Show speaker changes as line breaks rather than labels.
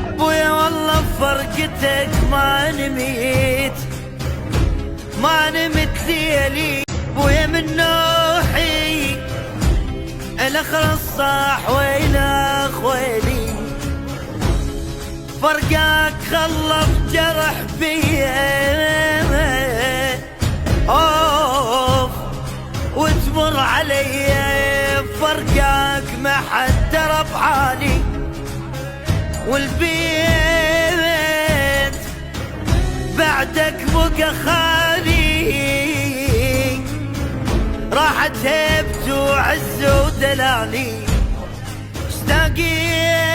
ابويا والله بفرقتك ما نميت ليلي. ابويا من نوحي الاخر الصاح وين اخويلي، فرقاك خلف جرح بيا اوف وتمر علي فرقاك ما حد درى بحالي، والبيت بعدك بقى خالي، راحت هيبته وعز ودلالي اشتاقين